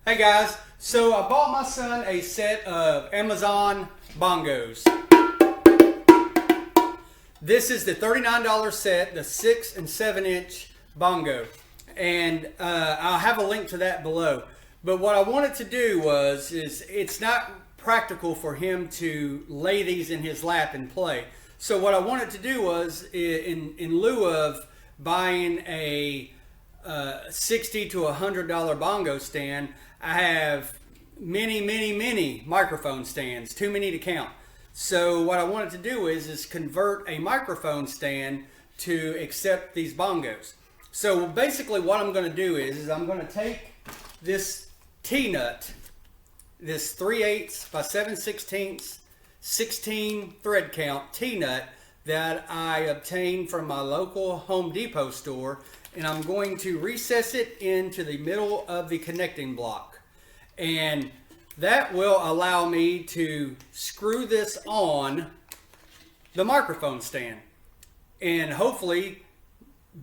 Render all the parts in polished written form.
Hey guys, so I bought my son a set of Amazon bongos. This is the $39 set, the 6 and 7 inch bongo. And I'll have a link to that below. But what I wanted to do is it's not practical for him to lay these in his lap and play. So what I wanted to do was, in lieu of buying a $60 to $100 bongo stand, I have many microphone stands, too many to count. So what I wanted to do is convert a microphone stand to accept these bongos. So basically what I'm going to do is I'm going to take this T-nut, this 3/8 by 7/16 16 thread count T-nut that I obtained from my local Home Depot store, and I'm going to recess it into the middle of the connecting block, and that will allow me to screw this on the microphone stand and hopefully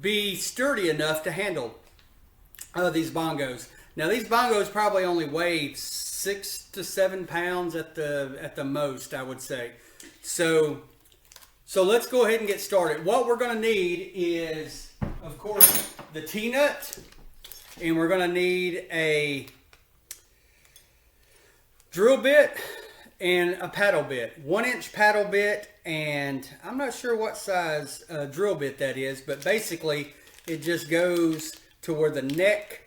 be sturdy enough to handle these bongos. Now these bongos probably only weigh 6 to 7 pounds at the most, I would say. So let's go ahead and get started. What we're going to need is, of course, the T-nut, and we're going to need a drill bit and a paddle bit, 1-inch paddle bit, and I'm not sure what size drill bit that is, but basically it just goes to where the neck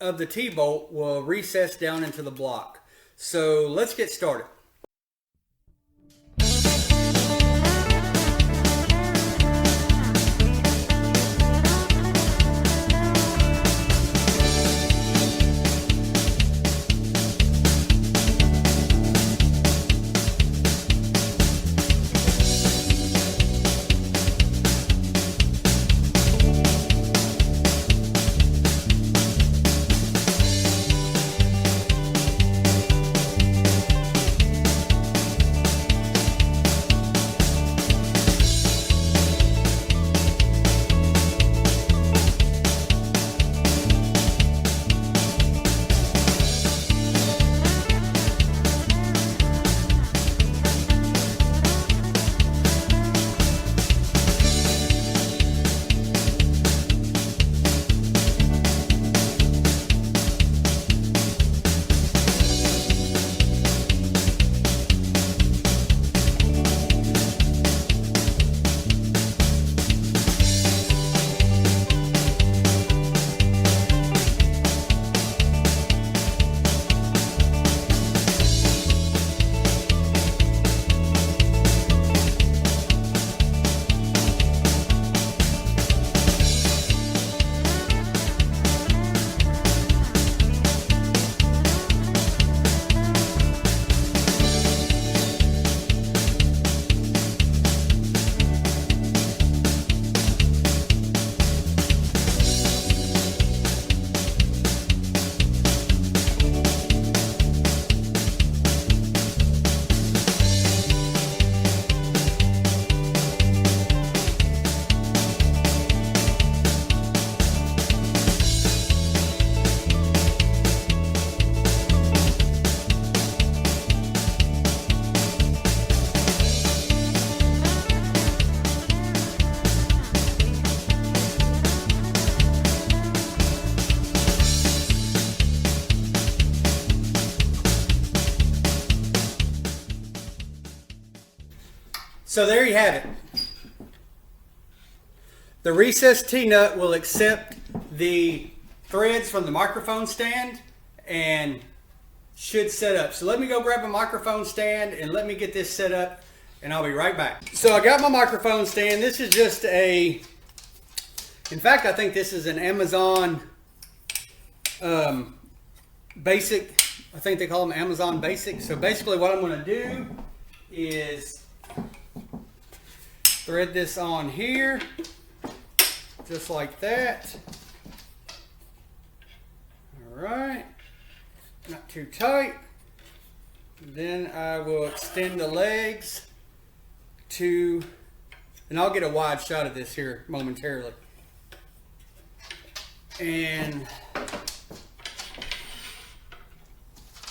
of the T-bolt will recess down into the block. So let's get started. So there you have it. The recessed T-nut will accept the threads from the microphone stand and should set up. So let me go grab a microphone stand and let me get this set up, and I'll be right back. So I got my microphone stand. This is just in fact, I think this is an Amazon Basic. I think they call them Amazon Basic. So basically what I'm going to do is thread this on here, just like that. All right, not too tight. Then I will extend the legs to, and I'll get a wide shot of this here momentarily. And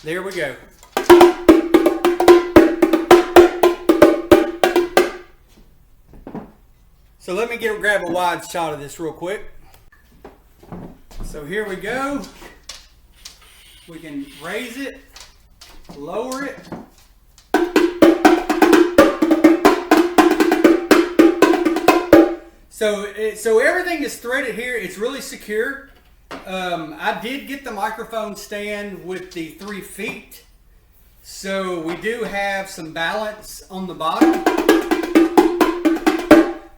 There we go. So let me grab a wide shot of this real quick. So here we go. We can raise it, lower it. So everything is threaded here. It's really secure. I did get the microphone stand with the 3 feet. So we do have some balance on the bottom.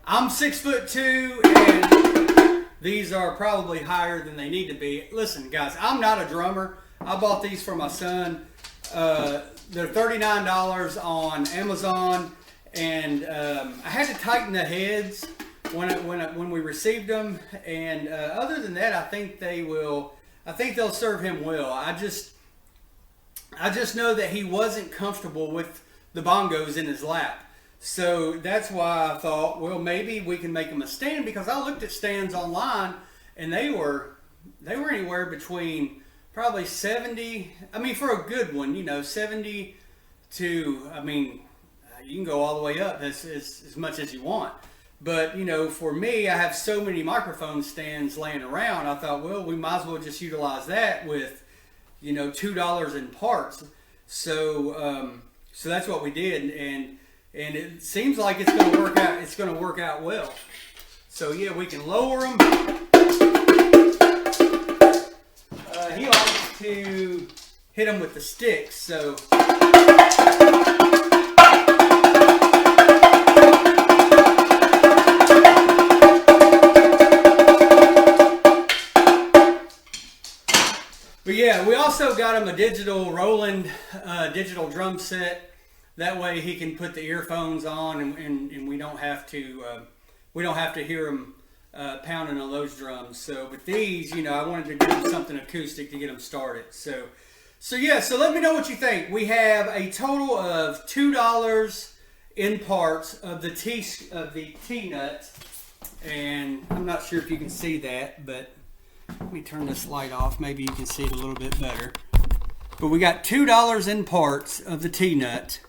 I'm 6'2", and these are probably higher than they need to be. Listen, guys, I'm not a drummer. I bought these for my son. They're $39 on Amazon, and I had to tighten the heads when we received them. And other than that, I think they'll serve him well. I just know that he wasn't comfortable with the bongos in his lap. So that's why I thought, well, maybe we can make him a stand, because I looked at stands online and they were anywhere between probably 70, I mean, for a good one, 70 to, I mean, you can go all the way up as much as you want. But, for me, I have so many microphone stands laying around. I thought, well, we might as well just utilize that with, $2 in parts. So that's what we did. And it seems like it's going to work out. It's going to work out well. So yeah, we can lower them. He likes to hit them with the sticks. So but yeah, we also got him a digital Roland digital drum set. That way he can put the earphones on, and we don't have to hear him pounding on those drums. So with these, I wanted to give him something acoustic to get him started. So yeah. So let me know what you think. We have a total of $2 in parts of the T-nut, and I'm not sure if you can see that, but let me turn this light off. Maybe you can see it a little bit better. But we got $2 in parts of the T-nut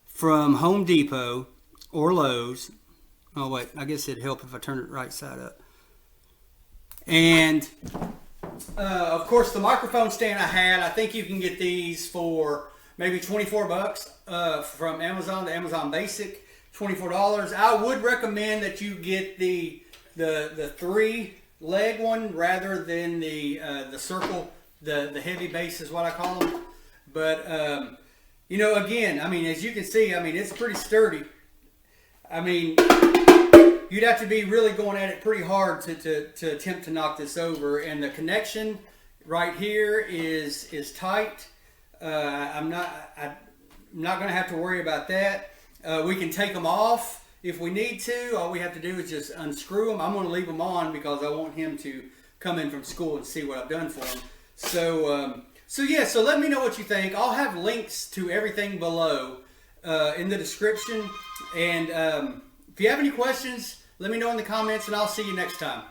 from Home Depot or Lowe's. Oh wait, I guess it'd help if I turn it right side up. And of course, the microphone stand I think you can get these for maybe $24 from Amazon. The Amazon Basic, $24. I would recommend that you get the 3-leg one rather than the circle, the heavy bass is what I call them. But again, I mean, as you can see, I mean, it's pretty sturdy. I mean, you'd have to be really going at it pretty hard to attempt to knock this over. And the connection right here is tight. I'm not going to have to worry about that. We can take them off if we need to. All we have to do is just unscrew them. I'm going to leave them on because I want him to come in from school and see what I've done for him. So yeah, so let me know what you think. I'll have links to everything below in the description. And if you have any questions, let me know in the comments, and I'll see you next time.